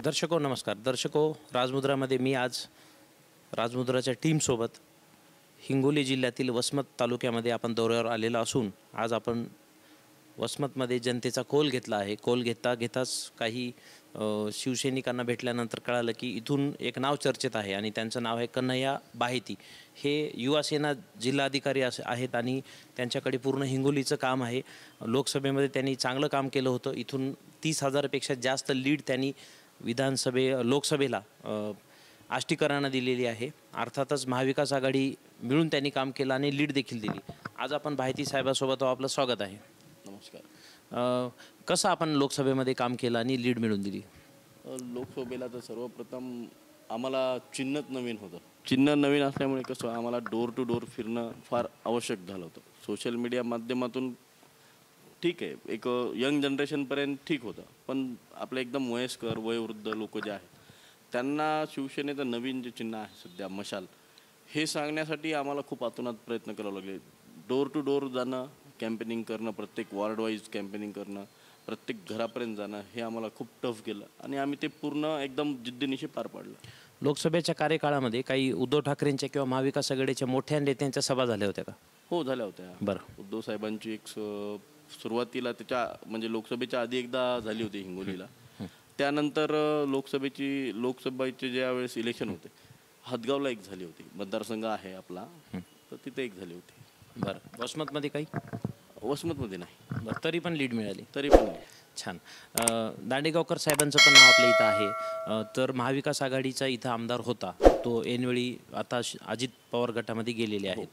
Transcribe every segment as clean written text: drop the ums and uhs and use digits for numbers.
दर्शको नमस्कार. दर्शको, राजमुद्रामध्ये मी आज राजमुद्राच्या टीमसोबत हिंगोली जिल्ह्यातील वसमत तालुक्यामध्ये आपण दौऱ्यावर आलेला असून आज आपण वसमतमध्ये जनतेचा कौल घेतला आहे. कौल घेताच काही शिवसैनिकांना भेटल्यानंतर कळालं की इथून एक नाव चर्चेत आहे आणि त्यांचं नाव आहे कन्हैया बाहेती. हे युवासेना जिल्हाधिकारी आहेत आणि त्यांच्याकडे पूर्ण हिंगोलीचं काम आहे. लोकसभेमध्ये त्यांनी चांगलं काम केलं होतं. इथून 30,000पेक्षा जास्त लीड त्यांनी लोकसभेला आष्टीकरांना दिलेली आहे. अर्थातच महाविकास आघाडी मिळून त्यांनी काम केलं आणि लीड देखील दिली. आज आपण बाहेती साहेबासोबत आपलं स्वागत आहे. नमस्कार. कसं आपण लोकसभेमध्ये काम केलं आणि लीड मिळून दिली? लोकसभेला तर सर्वप्रथम आम्हाला चिन्हच नवीन होतं. चिन्ह नवीन असल्यामुळे कसं आम्हाला डोर टू डोर फिरणं फार आवश्यक झालं होतं. सोशल मीडिया माध्यमातून ठीक आहे, एक यंग जनरेशनपर्यंत ठीक होतं, पण आपले एकदम वयस्कर वयोवृद्ध लोक जे आहेत त्यांना शिवसेनेचं नवीन जे चिन्ह आहे सध्या मशाल, हे सांगण्यासाठी आम्हाला खूप आतोनात प्रयत्न करावे लागले. डोर टू डोर जाणं, कॅम्पेनिंग करणं, प्रत्येक वॉर्ड वाईज कॅम्पेनिंग करणं, प्रत्येक घरापर्यंत जाणं, हे आम्हाला खूप टफ गेलं आणि आम्ही ते पूर्ण एकदम जिद्दीनिशी पार पाडलं. लोकसभेच्या कार्यकाळामध्ये काही उद्धव ठाकरेंच्या किंवा महाविकास आघाडीच्या मोठ्या नेत्यांच्या सभा झाल्या होत्या का? हो, झाल्या होत्या. बरं. उद्धव साहेबांची एक सुरुवातीला त्याच्या म्हणजे लोकसभेच्या आधी एकदा झाली होती हिंगोलीला. त्यानंतर लोकसभेचे ज्या वेळेस इलेक्शन होते हदगावला एक झाली होती, मतदारसंघ आहे आपला, तर तिथे एक झाली होती. बरं. वसमतमध्ये काही? वसमतमध्ये नाही. बरं, तरी पण लीड मिळाली? तरी पण छान. दांडेगावकर साहेबांचं पण नाव आपल्या इथं आहे. तर महाविकास आघाडीचा इथं आमदार होता तो ऐनवेळी आता अजित पवार गटामध्ये गेलेले आहेत.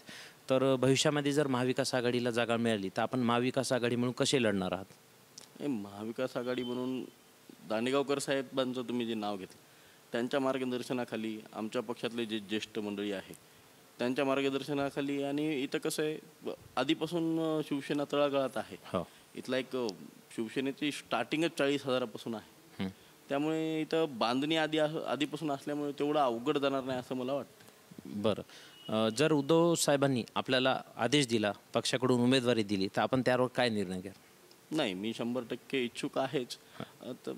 तर भविष्यामध्ये जर महाविकास आघाडीला जागा मिळाली तर आपण महाविकास आघाडी म्हणून कसे लढणार आहात? महाविकास आघाडी म्हणून दांडेगावकर साहेबांचं तुम्ही जे नाव घेतलं त्यांच्या मार्गदर्शनाखाली आमच्या पक्षातले जे ज्येष्ठ मंडळी आहे त्यांच्या मार्गदर्शनाखाली, आणि इथं कसं आहे आधीपासून शिवसेना तळागाळात आहे. इथला एक शिवसेनेची स्टार्टिंगच 40,000पासून आहे. त्यामुळे इथं बांधणी आधीपासून असल्यामुळे तेवढं अवघड जाणार नाही असं मला वाटतं. बरं. जर उद्धव साहेबांनी आपल्याला आदेश दिला, पक्षाकडून उमेदवारी दिली, तर आपण त्यावर काय निर्णय घ्या? नाही, मी 100% इच्छुक आहेच. तर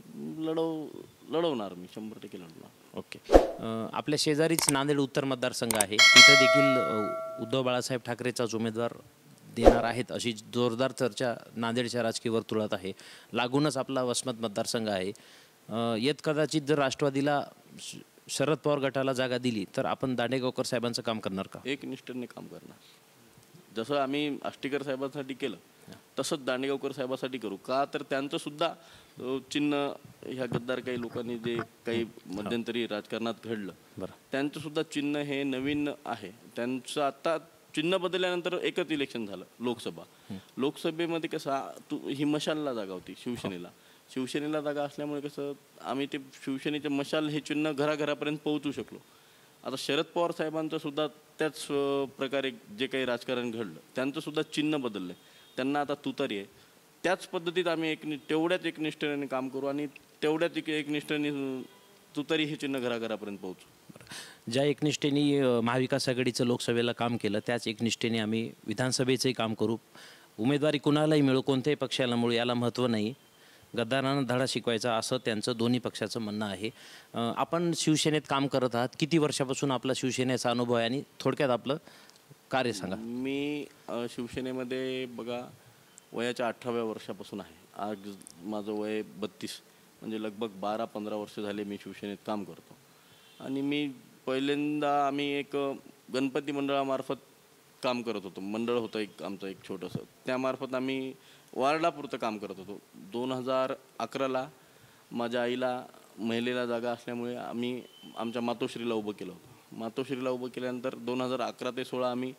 लढवणार मी, 100% लढवणार. ओके. आपल्या शेजारीच नांदेड उत्तर मतदारसंघ आहे, तिथं देखील उद्धव बाळासाहेब ठाकरेचाच उमेदवार देणार आहेत अशी जोरदार चर्चा नांदेडच्या राजकीय वर्तुळात आहे. लागूनच आपला वसमत मतदारसंघ आहे. कदाचित जर राष्ट्रवादीला शरद पवार गटाला जागा दिली तर आपण दांडेगावकर साहेबांचं काम करणार का? एकनिष्ठेने काम करणार. जसं आम्ही आष्टीकर साहेबांसाठी केलं तसंच दांडेगावकर साहेबांसाठी करू. का तर त्यांचं सुद्धा चिन्ह ह्या गद्दार काही लोकांनी जे काही मध्यंतरी राजकारणात घडलं, त्यांचं सुद्धा चिन्ह हे नवीन आहे. त्यांचं आता चिन्ह बदलल्यानंतर एकच इलेक्शन झालं, लोकसभेमध्ये कसं ही मशालला जागा होती शिवसेनेला जागा असल्यामुळे कसं आम्ही ते शिवसेनेचे मशाल हे चिन्ह घराघरापर्यंत पोहोचू शकलो. आता शरद पवार साहेबांचं सुद्धा त्याच प्रकारे जे काही राजकारण घडलं त्यांचं सुद्धा चिन्ह बदललं, त्यांना आता तुतारी आहे. त्याच पद्धतीत आम्ही तेवढ्याच एकनिष्ठेने काम करू आणि तेवढ्याच एकनिष्ठेने तुतारी हे चिन्ह घराघरापर्यंत पोहोचू. ज्या एकनिष्ठेने महाविकास आघाडीचं लोकसभेला काम केलं त्याच एकनिष्ठेने आम्ही विधानसभेचंही काम करू. उमेदवारी कुणालाही मिळो, कोणत्याही पक्षाला मिळो, याला महत्त्व नाही. गद्दारांना धडा शिकवायचा असं त्यांचं दोन्ही पक्षाचं म्हणणं आहे. आपण शिवसेनेत काम करत आहात, किती वर्षापासून आपला शिवसेनेचा अनुभव आहे आणि थोडक्यात आपलं कार्य सांगा. मी शिवसेनेमध्ये बघा वयाच्या 18व्या वर्षापासून आहे. आज माझं वय 32, म्हणजे लगभग 12-15 वर्ष झाले मी शिवसेनेत काम करतो. आणि मी पहिल्यांदा आम्ही एक गणपती मंडळामार्फत काम करत होतो. मंडळ होतं एक आमचं एक छोटंसं, त्यामार्फत आम्ही वार्डापुरतं काम करत होतो. 2011ला माझ्या आईला महिलेला जागा असल्यामुळे आम्ही आमच्या मातोश्रीला उभं केलं होतं. मातोश्रीला उभं केल्यानंतर 2011 ते 2016 आम्ही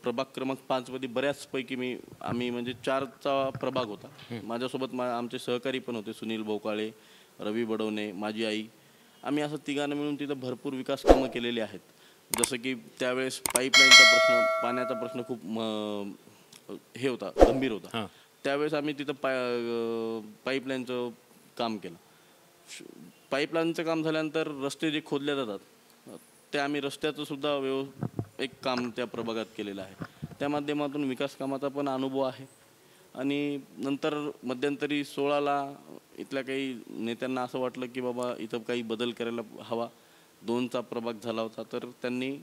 प्रभाग क्रमांक 5मध्ये बऱ्याचपैकी आम्ही म्हणजे 4चा प्रभाग होता. माझ्यासोबत आमचे सहकारी पण होते, सुनील भोकाळे, रवी बडवणे, माझी आई. आम्ही असं तिघांना मिळून तिथं भरपूर विकास कामं केलेली आहेत. जसं की त्यावेळेस पाण्याचा प्रश्न खूप हे होता, गंभीर होता. त्यावेळेस आम्ही तिथं पाईपलाईनचं काम केलं. पाईपलाईनचं काम झाल्यानंतर रस्ते जे खोदले जातात ते आम्ही रस्त्याचं सुद्धा एक काम त्या प्रभागात केलेलं आहे. त्या माध्यमातून विकास कामाचा पण अनुभव आहे. आणि नंतर मध्यंतरी 16ला इथल्या काही नेत्यांना असं वाटलं की बाबा इथं काही बदल करायला हवा. 2चा प्रभाग झाला होता तर त्यांनी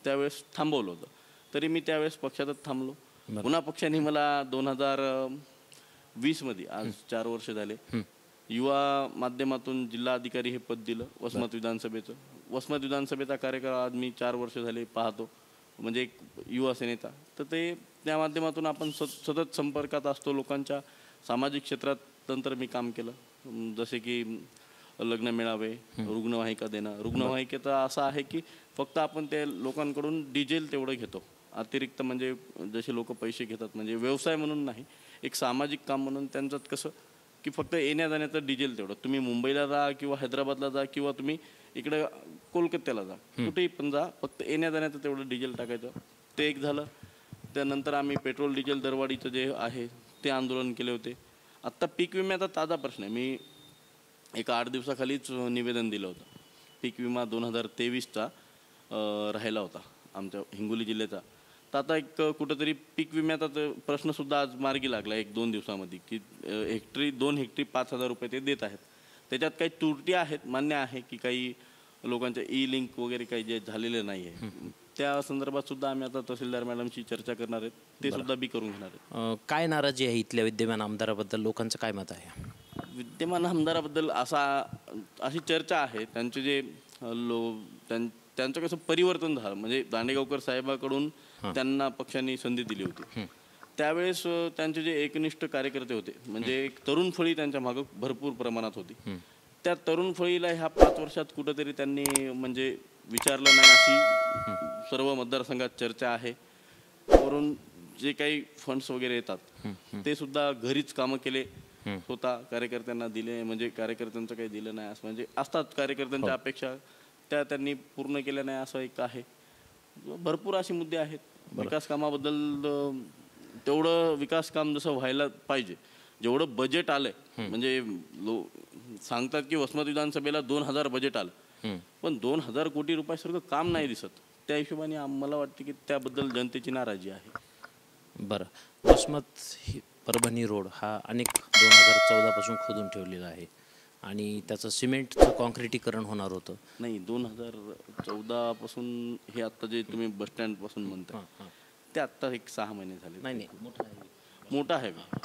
त्यावेळेस थांबवलं होतं. तरी मी त्यावेळेस पक्षातच थांबलो. पुन्हा पक्षाने मला 2020मध्ये आज 4 वर्ष झाले युवा माध्यमातून जिल्हा अधिकारी हे पद दिलं वसमत विधानसभेचं. वसमत विधानसभेचा कार्यकाळ आज मी 4 वर्ष झाले पाहतो, म्हणजे एक युवा सेनेचा. तर ते त्या माध्यमातून आपण सतत संपर्कात असतो लोकांच्या. सामाजिक क्षेत्रात नंतर मी काम केलं, जसे की लग्न मेळावे, रुग्णवाहिका देणं. रुग्णवाहिकेचं असं आहे की फक्त आपण ते लोकांकडून डिझेल तेवढं घेतो अतिरिक्त, म्हणजे जसे लोक पैसे घेतात, म्हणजे व्यवसाय म्हणून नाही, एक सामाजिक काम म्हणून. त्यांच्यात कसं की फक्त येण्या जाण्याचं डिझेल तेवढं. तुम्ही मुंबईला जा किंवा हैदराबादला जा किंवा तुम्ही इकडे कोलकात्याला जा, कुठेही पण जा, फक्त येण्या जाण्याचं तेवढं डिझेल टाकायचं. ते एक झालं. त्यानंतर आम्ही पेट्रोल डिझेल दरवाढीचं जे आहे ते आंदोलन केले होते. आत्ता पीक विम्याचा ताजा प्रश्न आहे. मी एका 8 दिवसाखालीच निवेदन दिलं होतं. पीक विमा 2023चा राहिला होता आमच्या हिंगोली जिल्ह्याचा. तर आता एक कुठंतरी पीक विम्याचा प्रश्नसुद्धा आज मार्गी लागला 1-2 दिवसामध्ये, की 2 हेक्टरी 5,000 रुपये ते देत आहेत. त्याच्यात काही त्रुटी आहेत, मान्य आहे की काही लोकांच्या लिंक वगैरे काही जे झालेलं नाही आहे, त्या संदर्भात सुद्धा आम्ही आता तहसीलदार मॅडमशी चर्चा करणार आहेत. ते सुद्धा बी करून घेणार आहेत. काय नाराजी आहे इथल्या विद्यमान आमदाराबद्दल, लोकांचं काय मत आहे? विद्यमान आमदाराबद्दल अशी चर्चा आहे. त्यांचे जे त्यांचं कसं परिवर्तन झालं, म्हणजे दांडेगावकर साहेबाकडून त्यांना पक्षाने संधी दिली होती. त्यावेळेस त्यांचे जे एकनिष्ठ कार्यकर्ते होते, म्हणजे एक तरुण फळी त्यांच्या मागं भरपूर प्रमाणात होती. त्या तरुण फळीला ह्या 5 वर्षात कुठंतरी त्यांनी म्हणजे विचारलं नाही, अशी सर्व मतदारसंघात चर्चा आहे. वरून जे काही फंड्स वगैरे येतात ते सुद्धा घरीच कामं केले, स्वतः कार्यकर्त्यांना दिले, म्हणजे कार्यकर्त्यांचं काही दिलं नाही असं, म्हणजे असतात कार्यकर्त्यांच्या अपेक्षा, त्या त्यांनी पूर्ण केल्या नाही असं एक आहे. भरपूर असे मुद्दे आहेत. विकास कामाबद्दल तेवढं विकास काम जसं व्हायला पाहिजे, जेवढं बजेट आलंय, म्हणजे सांगतात की वसमत विधानसभेला 2,000 बजेट आलं, पण 2,000 कोटी रुपयासारखं काम नाही दिसत. त्या हिशोबाने मला वाटतं की त्याबद्दल जनतेची नाराजी आहे. बरं, वसमत परभणी रोड हा अनेक 2014 पासून खोदून ठेवलेला आहे आणि त्याचं सिमेंटचं कॉन्क्रिटीकरण होणार होतं. नाही, 2014 पासून हे आत्ता जे तुम्ही बस स्टँड पासून म्हणता ते आत्ता एक 6 महिने झाले. नाही, मोठा आहे का?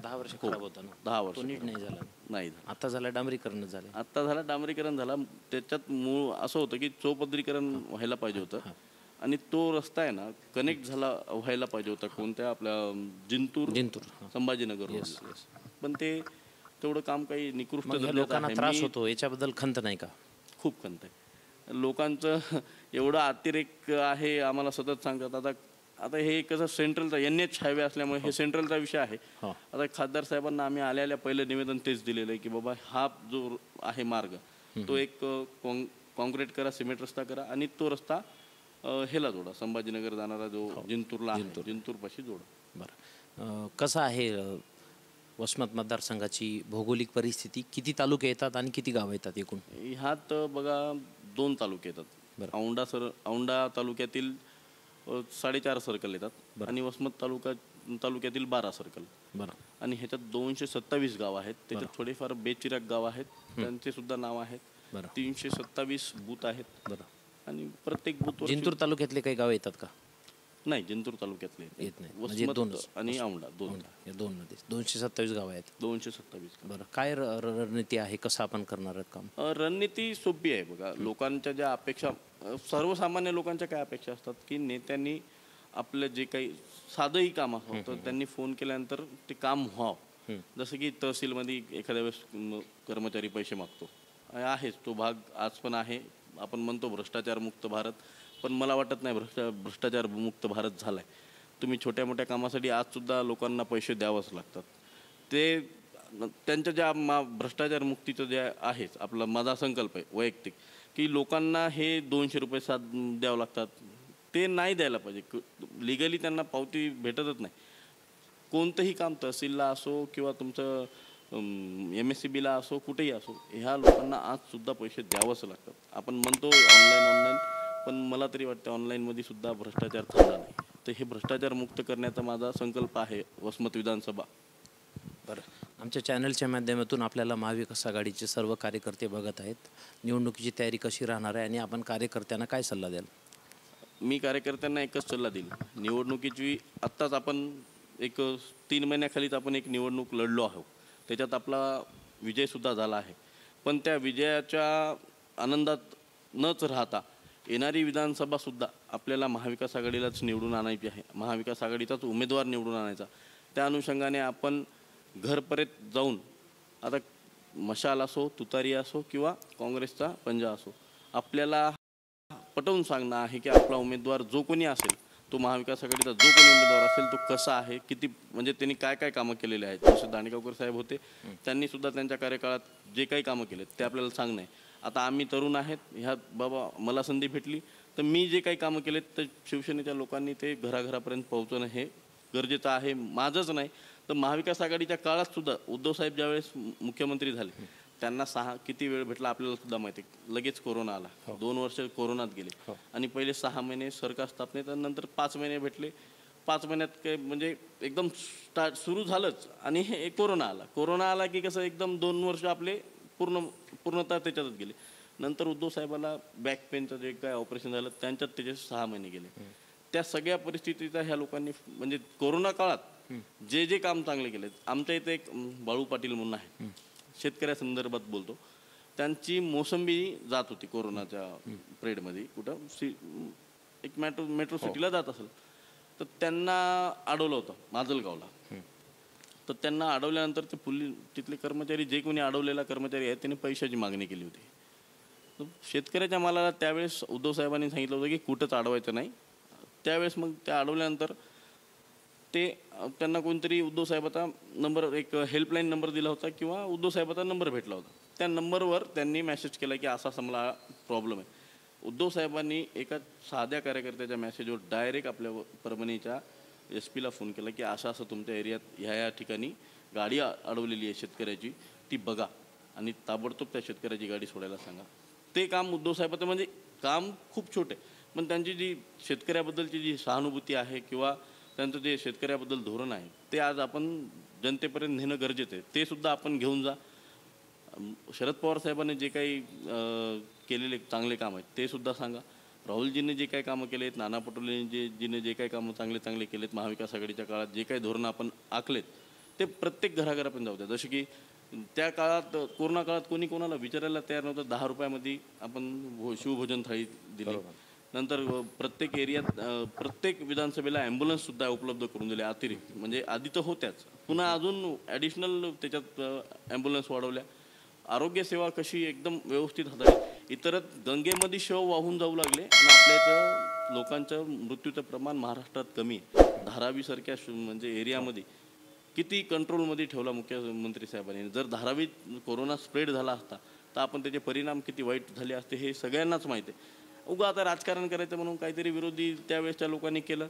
10 वर्ष खराब होता ना. 10 वर्ष तो नीट नाही झाला. नाही, आता झाला डांबरीकरण झालं. आत्ता झाला डांबरीकरण झाला. त्याच्यात मूळ असं होतं की चौपदरीकरण व्हायला पाहिजे होतं आणि तो रस्ता आहे ना कनेक्ट व्हायला पाहिजे होता कोणत्या आपल्या जिंतूर संभाजीनगर, पण ते तेवढं काम काही निकृष्ट लोकांना त्रास होतो, याच्याबद्दल खंत नाही का? खूप खंत आहे. लोकांचं एवढं अतिरेक आहे, आम्हाला सतत सांगतात. आता हे कसं सेंट्रलचा NH हायवे असल्यामुळे हे सेंट्रलचा विषय आहे. आता खासदार साहेबांना आम्ही आल्या पहिलं निवेदन तेच दिलेलं आहे की बाबा हा जो आहे मार्ग तो एक कॉन्क्रीट करा, सिमेंट रस्ता करा आणि तो रस्ता हेला जोडा, संभाजीनगर जाणारा जो जिंतूरला आहे, जिंतूरपाशी जोडा. बरं, कसं आहे वसमत मतदारसंघाची भौगोलिक परिस्थिती? किती तालुके येतात आणि किती गावं येतात एकूण? ह्यात बघा 2 तालुके येतात. औंढा तालुक्यातील 4.5 सर्कल येतात आणि वसमत तालुक्यातील 12 सर्कल. बरं. आणि ह्याच्यात 227 गाव आहेत. त्याच्यात थोडेफार बेचिराग गाव आहेत, त्यांचे सुद्धा नाव आहेत. 327 बूथ आहेत. बरं. आणि प्रत्येक बूथ जिंतूर तालुक्यातले काही गाव येतात का? नाही, जिंतूर तालुक्यातले येत नाही. वसमत आणि औंढा या 2 मध्ये 227 गाव आहेत. 227. बरं, काय रणनीती आहे, कसं आपण करणार आहात काम? रणनीती सोपी आहे बघा. लोकांच्या ज्या अपेक्षा, सर्वसामान्य लोकांच्या काय अपेक्षा असतात की नेत्यांनी आपलं जे काही साधंही काम होतं त्यांनी फोन केल्यानंतर ते काम व्हावं. जसं की तहसीलमध्ये एखाद्या वेळेस कर्मचारी पैसे मागतो, आहेच तो भाग आज पण आहे. आपण म्हणतो भ्रष्टाचार मुक्त भारत, पण मला वाटत नाही भ्रष्टाचार मुक्त भारत झालाय. तुम्ही छोट्या मोठ्या कामासाठी आजसुद्धा लोकांना पैसे द्यावंच लागतात. ते त्यांच्या ज्या भ्रष्टाचार मुक्तीचं जे आहे, आपला माझा संकल्प आहे वैयक्तिक की लोकांना हे 200 रुपये द्यावं लागतात, ते नाही द्यायला पाहिजे. लिगली त्यांना पावती भेटतच नाही. कोणतंही काम तहसीलला असो किंवा तुमचं MSCBला असो, कुठेही असो, ह्या लोकांना आजसुद्धा पैसे द्यावंच लागतात. आपण म्हणतो ऑनलाईन, पण मला तरी वाटतं ऑनलाईनमध्ये सुद्धा भ्रष्टाचार थांबला नाही. तर हे भ्रष्टाचार मुक्त करण्याचा माझा संकल्प आहे वसमत विधानसभा. बरं, आमच्या चॅनलच्या माध्यमातून आपल्याला महाविकास आघाडीचे सर्व कार्यकर्ते बघत आहेत. निवडणुकीची तयारी कशी राहणार आहे आणि आपण कार्यकर्त्यांना काय सल्ला द्याल? मी कार्यकर्त्यांना एकच सल्ला देईल, निवडणुकीची आत्ताच आपण एक 3 महिन्याखालीच आपण एक निवडणूक लढलो आहोत. त्याच्यात आपला विजयसुद्धा झाला आहे. पण त्या विजयाच्या आनंदात नच राहता येणारी विधानसभासुद्धा आपल्याला महाविकास आघाडीलाच निवडून आणायची आहे. महाविकास आघाडीचाच उमेदवार निवडून आणायचा. त्या अनुषंगाने आपण घरपर्यंत जाऊन आता मशाल असो, तुतारी असो किंवा काँग्रेसचा पंजा असो, आपल्याला पटवून सांगणं आहे की आपला उमेदवार जो कोणी असेल, तो महाविकास आघाडीचा जो कोणी उमेदवार असेल तो कसा आहे, किती म्हणजे त्यांनी काय काय कामं केलेले आहेत. जसे दांडेगावकर साहेब होते, त्यांनी सुद्धा त्यांच्या कार्यकाळात जे काही कामं केलेत ते आपल्याला सांगणं आहे. आता आम्ही तरुण आहेत, ह्यात बाबा मला संधी भेटली तर मी जे काही कामं केलेत तर शिवसेनेच्या लोकांनी ते घराघरापर्यंत पोहोचवणं हे गरजेचं आहे. माझंच नाही तर महाविकास आघाडीच्या काळात सुद्धा उद्धव साहेब ज्यावेळेस मुख्यमंत्री झाले त्यांना किती वेळ भेटला आपल्याला सुद्धा माहिती आहे. लगेच कोरोना आला, 2 वर्ष कोरोनात गेले आणि पहिले 6 महिने सरकार स्थापनेत, नंतर 5 महिने भेटले. 5 महिन्यात काय म्हणजे एकदम सुरू झालंच आणि हे कोरोना आला की कसं एकदम 2 वर्ष आपले पूर्णतः त्याच्यातच गेले. नंतर उद्धव साहेबाला बॅक पेनचं जे काय ऑपरेशन झालं त्यांच्यात त्याचे 6 महिने गेले. त्या सगळ्या परिस्थितीचा ह्या लोकांनी म्हणजे कोरोना काळात जे काम चांगले केले. आमच्या इथे एक बाळू पाटील म्हणून आहे, शेतकऱ्यासंदर्भात बोलतो. त्यांची मोसंबी जात होती कोरोनाच्या पिरियडमध्ये कुठं एक मेट्रो सिटीला जात असेल तर त्यांना अडवलं होतं माजलगावला. तर त्यांना अडवल्यानंतर ते तिथले कर्मचारी, जे कोणी अडवलेला कर्मचारी आहे त्यांनी पैशाची मागणी केली होती. तर शेतकऱ्याच्या मालाला त्यावेळेस उद्धव साहेबांनी सांगितलं होतं की कुठंच अडवायचं नाही. त्यावेळेस मग त्या अडवल्यानंतर त्यांना कोणतरी उद्धव साहेबाचा नंबर, एक हेल्पलाईन नंबर दिला होता किंवा उद्धव साहेबाचा नंबर भेटला होता. त्या नंबरवर त्यांनी मेसेज केला की असा मला प्रॉब्लेम आहे. उद्धव साहेबांनी एका साध्या कार्यकर्त्याच्या मेसेजवर डायरेक्ट आपल्या परभणीच्या SP ला फोन केला की असं असं तुमच्या एरियात ह्या ठिकाणी गाडी अडवलेली आहे शेतकऱ्याची, ती बघा आणि ताबडतोब त्या शेतकऱ्याची गाडी सोडायला सांगा. ते काम उद्धव साहेबाचं म्हणजे काम खूप छोटे, पण त्यांची जी शेतकऱ्याबद्दलची जी सहानुभूती आहे किंवा त्यांचं जे शेतकऱ्याबद्दल धोरण आहे ते आज आपण जनतेपर्यंत नेणं गरजेचं आहे. ते सुद्धा आपण घेऊन जा. शरद पवार साहेबांनी जे काही केलेले चांगले काम आहेत ते सुद्धा सांगा. राहुलजींनी जे काही कामं केले आहेत, नाना पटोलेजीने जे काही कामं चांगले केलेत, महाविकास आघाडीच्या काळात जे काही धोरणं आपण आखलेत ते प्रत्येक घराघरापर्यंत जाऊ द्या. जसे की त्या काळात कोरोना काळात कोणी कोणाला विचारायला तयार नव्हतं. 10 रुपयामध्ये आपण शिवभोजन थाळी दिली. नंतर प्रत्येक एरियात प्रत्येक विधानसभेला ॲम्ब्युलन्ससुद्धा उपलब्ध करून दिल्या अतिरिक्त. म्हणजे आधी तर होत्याच, पुन्हा अजून ॲडिशनल त्याच्यात ॲम्ब्युलन्स वाढवल्या. आरोग्यसेवा कशी एकदम व्यवस्थित हाताळली. इतरत गंगेमध्ये शव वाहून जाऊ लागले आणि आपल्या इथं लोकांचं मृत्यूचं प्रमाण महाराष्ट्रात कमी आहे. धारावीसारख्या म्हणजे एरियामध्ये किती कंट्रोलमध्ये ठेवला मुख्यमंत्री साहेबांनी. जर धारावीत कोरोना स्प्रेड झाला असता तर आपण त्याचे परिणाम किती वाईट झाले असते हे सगळ्यांनाच माहिती आहे. उगा आता राजकारण करायचं म्हणून काहीतरी विरोधी त्यावेळेसच्या लोकांनी केलं.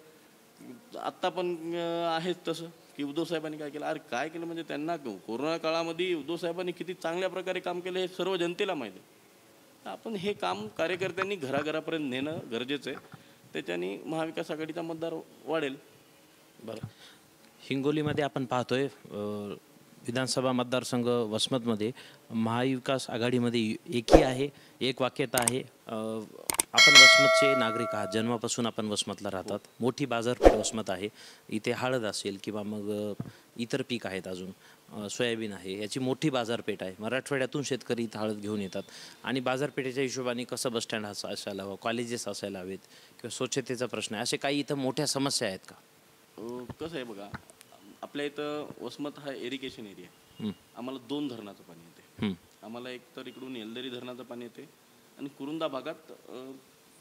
आत्ता पण आहेच तसं की उद्धव साहेबांनी काय केलं. अरे काय केलं म्हणजे त्यांना कोरोना काळामध्ये उद्धव साहेबांनी किती चांगल्या प्रकारे काम केलं हे सर्व जनतेला माहिती आहे. आपण हे काम कार्यकर्त्यांनी घराघरापर्यंत नेणं गरजेचं आहे. त्याच्याने महाविकास आघाडीचा मतदार वाढेल. बरं, हिंगोलीमध्ये आपण पाहतोय विधानसभा मतदारसंघ वसमतमध्ये महाविकास आघाडीमध्ये एकी आहे, एक वाक्यता आहे. आपण वसमतचे नागरिक आहात, जन्मापासून आपण वसमतला राहतात. मोठी बाजारपेठ वसमत आहे. इथे हळद असेल किंवा मग इतर पीक आहेत, अजून सोयाबीन आहे, याची मोठी बाजारपेठ आहे. मराठवाड्यातून शेतकरी इथं हळद घेऊन येतात आणि बाजारपेठेच्या हिशोबाने कसं बसस्टँड असायला हवं, कॉलेजेस असायला हवेत किंवा स्वच्छतेचा प्रश्न आहे, असे काही इथं मोठ्या समस्या आहेत का? कसं आहे बघा, आपल्या इथं वसमत हा इरिगेशन एरिया आहे. आम्हाला 2 धरणाचं पाणी येते. आम्हाला एक तर इकडून येलदरी धरणाचं पाणी येते आणि कुरुंदा भागात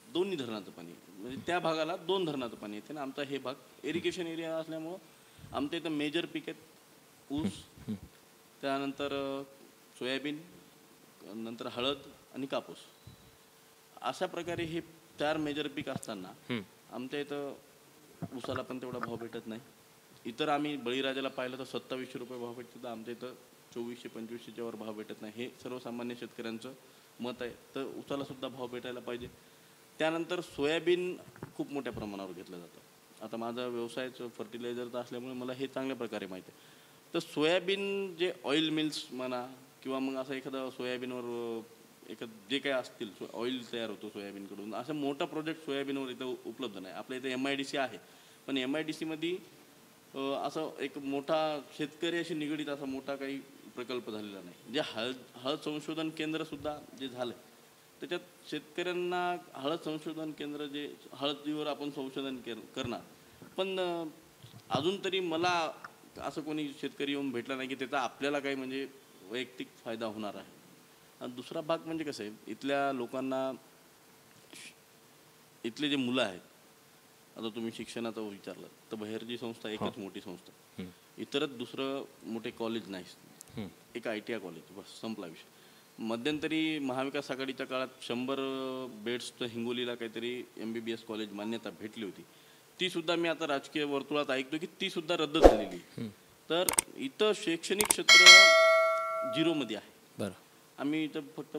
दोन्ही धरणाचं पाणी, म्हणजे त्या भागाला 2 धरणाचं पाणी येते. आणि आमचा हे भाग इरिगेशन एरिया असल्यामुळं आमच्या इथं मेजर पीक आहेत ऊस, त्यानंतर सोयाबीन, नंतर हळद आणि कापूस. अशा प्रकारे हे 4 मेजर पीक असताना आमच्या इथं ऊसाला पण तेवढा भाव भेटत नाही. इतर आम्ही बळीराजाला पाहिलं तर 2700 रुपये भाव भेटतो, तर आमच्या इथं 2400-2500च्या वर भाव भेटत नाही. हे सर्वसामान्य शेतकऱ्यांचं मत आहे. तर ऊसाला सुद्धा भाव भेटायला पाहिजे. त्यानंतर सोयाबीन खूप मोठ्या प्रमाणावर घेतलं जातं. आता माझा व्यवसायच फर्टिलायझरचा असल्यामुळे मला हे चांगल्या प्रकारे माहिती आहे. तर सोयाबीन जे ऑइल मिल्स म्हणा किंवा मग असं एखादं सोयाबीनवर जे काही असतील ऑइल तयार होतो सोयाबीनकडून, असं मोठा प्रोजेक्ट सोयाबीनवर इथं उपलब्ध नाही. आपल्या इथं MIDC आहे, पण MIDC मध्ये असं एक मोठा शेतकऱ्याशी निगडीत असा मोठा काही प्रकल्प झालेला नाही. जे हळद संशोधन केंद्रसुद्धा जे झालं त्याच्यात शेतकऱ्यांना हळद संशोधन केंद्र जे हळदीवर आपण संशोधन करणार, पण अजून तरी मला असं कोणी शेतकरी येऊन भेटला नाही की त्याचा आपल्याला काही म्हणजे वैयक्तिक फायदा होणार आहे. आणि दुसरा भाग म्हणजे कसं आहे, इथल्या लोकांना इथले जे मुलं आहेत, आता तुम्ही शिक्षणाचा विचारलं तर बाहेरची संस्था एकच मोठी संस्था, इतरच दुसरं मोठे कॉलेज नाही, एक ITI कॉलेज, बस संपला विषय. मध्यंतरी महाविकास आघाडीच्या काळात 100 बेड्सचं हिंगोलीला काहीतरी MBBS कॉलेज मान्यता भेटली होती, ती सुद्धा मी आता राजकीय वर्तुळात ऐकतो की ती सुद्धा रद्द झालेली. तर इथं शैक्षणिक क्षेत्र झिरोमध्ये आहे. बरं, आम्ही इथं फक्त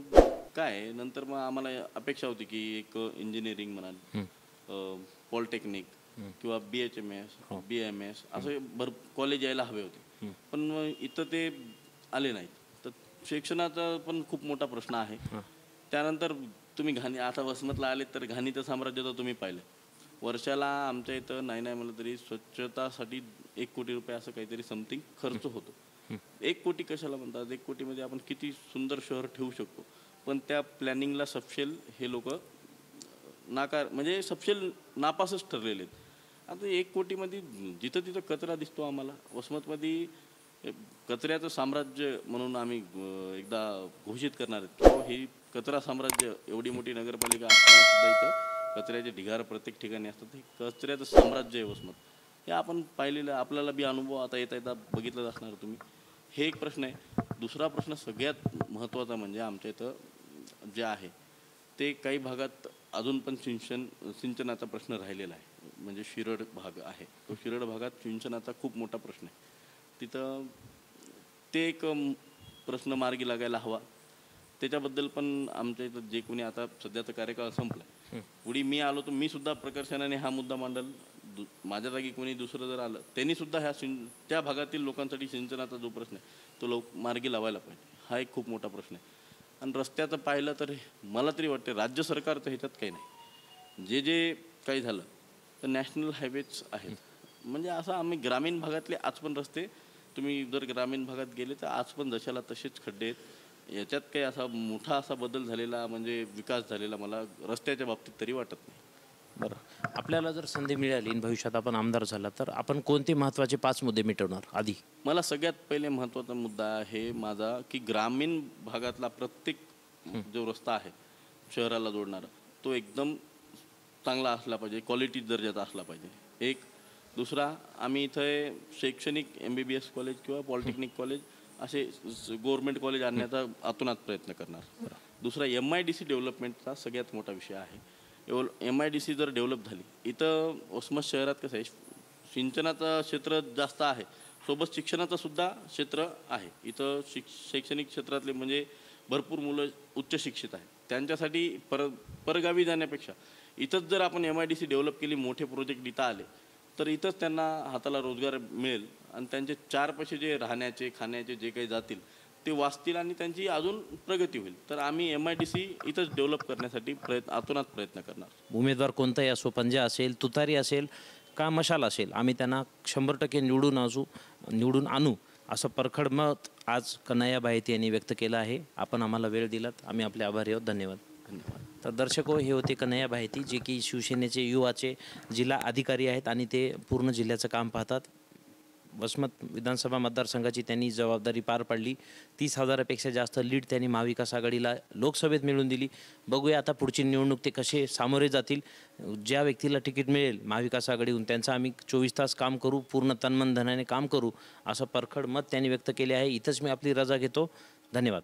काय नंतर मग आम्हाला अपेक्षा होती की एक इंजिनिअरिंग म्हणाल, पॉलिटेक्निक किंवा BHMS BAMS असे कॉलेज यायला हवे होते, पण इथं ते आले नाहीत. तर शिक्षणाचा पण खूप मोठा प्रश्न आहे. त्यानंतर तुम्ही आता वसमतला आले तर घाणीचं साम्राज्य तर तुम्ही पाहिलं. वर्षाला आमच्या इथं नाही म्हणलं तरी स्वच्छतासाठी 1 कोटी रुपये असं काहीतरी समथिंग खर्च होतो. 1 कोटी कशाला म्हणतात? 1 कोटीमध्ये आपण किती सुंदर शहर ठेवू शकतो, पण त्या प्लॅनिंगला सपशेल हे लोक म्हणजे सपशेल नापासच ठरलेले आहेत. आता 1 कोटीमध्ये जिथं तिथं कचरा दिसतो आम्हाला. वसमतमध्ये कचऱ्याचं साम्राज्य म्हणून आम्ही एकदा घोषित करणार आहेत. तो हे कचरा साम्राज्य, एवढी मोठी नगरपालिका असताना सुद्धा इथं कचऱ्याचे ढिगार प्रत्येक ठिकाणी असतात. हे कचऱ्याचं साम्राज्य आहे वसमत. हे आपण पाहिलेलं, आपल्याला बी अनुभव आता येता बघितलंच असणार तुम्ही. हे एक प्रश्न आहे. दुसरा प्रश्न सगळ्यात महत्त्वाचा म्हणजे आमच्या इथं जे आहे ते काही भागात अजून पण सिंचनाचा प्रश्न राहिलेला आहे. म्हणजे शिरड भाग आहे, तो शिरड भागात सिंचनाचा खूप मोठा प्रश्न आहे. तिथं ते एक प्रश्न मार्गी लागायला हवा. त्याच्याबद्दल पण आमच्या इथं जे कोणी आता सध्याचा कार्यकाळ संपला, पुढे मी आलो तर मी सुद्धा प्रकर्षाने हा मुद्दा मांडल. माझ्या जागी कोणी दुसरं जर आलं त्यांनी सुद्धा त्या भागातील लोकांसाठी सिंचनाचा जो प्रश्न आहे तो मार्गी लावायला पाहिजे. हा एक खूप मोठा प्रश्न आहे. आणि रस्त्याचं पाहिलं तर मला तरी वाटते राज्य सरकारचं ह्याच्यात काही नाही. जे काही झालं तर नॅशनल हायवेज आहेत. म्हणजे असं आम्ही ग्रामीण भागातले आज पण रस्ते, तुम्ही जर ग्रामीण भागात गेले तर आज पण जशाला तसेच खड्डे आहेत. याच्यात काही असा मोठा असा बदल झालेला म्हणजे विकास झालेला मला रस्त्याच्या बाबतीत तरी वाटत नाही. बरं. आपल्याला जर संधी मिळाली आणि भविष्यात आपण आमदार झाला तर आपण कोणते महत्त्वाचे 5 मुद्दे मिटवणार? आधी मला सगळ्यात पहिले महत्त्वाचा मुद्दा आहे माझा की ग्रामीण भागातला प्रत्येक जो रस्ता आहे शहराला जोडणारा तो एकदम चांगला असला पाहिजे, क्वालिटी दर्जाचा असला पाहिजे. एक. दुसरा, आम्ही इथे शैक्षणिक MBBS कॉलेज किंवा पॉलिटेक्निक कॉलेज असे गव्हर्नमेंट कॉलेज आणण्याचा आतोनात प्रयत्न करणार. दुसरा, MIDC डेव्हलपमेंटचा सगळ्यात मोठा विषय आहे. MIDC जर डेव्हलप झाली, इथं वसमत शहरात कसं आहे सिंचनाचं क्षेत्र जास्त आहे, सोबत शिक्षणाचं सुद्धा क्षेत्र आहे. इथं शैक्षणिक क्षेत्रातले म्हणजे भरपूर मुलं उच्च शिक्षित आहेत. त्यांच्यासाठी परगावी जाण्यापेक्षा इथंच जर आपण MIDC डेव्हलप केली, मोठे प्रोजेक्ट इथं आले तर इथंच त्यांना हाताला रोजगार मिळेल आणि त्यांचे 4 पैसे जे राहण्याचे खाण्याचे जे काही जातील ते वाचतील आणि त्यांची अजून प्रगती होईल. तर आम्ही MIDC इथंच डेव्हलप करण्यासाठी आतोनात प्रयत्न करणार. उमेदवार कोणताही असो, पंजा असेल, तुतारी असेल का मशाल असेल, आम्ही त्यांना 100% निवडून आणू असं परखड मत आज कन्हैया बाहेती यांनी व्यक्त केलं आहे. आपण आम्हाला वेळ दिलात, आम्ही आपले आभारी आहोत. धन्यवाद. तर दर्शको, हे होते कन्हैया बाहेती, जे की शिवसेनेचे युवाचे जिल्हा अधिकारी आहेत आणि ते पूर्ण जिल्ह्याचं काम पाहतात. वसमत विधानसभा मतदारसंघाची त्यांनी जबाबदारी पार पाडली. 30,000पेक्षा जास्त लीड त्यांनी महाविकास आघाडीला लोकसभेत मिळवून दिली. बघूया आता पुढची निवडणूक ते कसे सामोरे जातील. ज्या व्यक्तीला तिकीट मिळेल महाविकास आघाडीहून त्यांचं आम्ही 24 तास काम करू, पूर्ण तनमन धनाने काम करू असं परखड मत त्यांनी व्यक्त केले आहे. इथंच मी आपली रजा घेतो. धन्यवाद.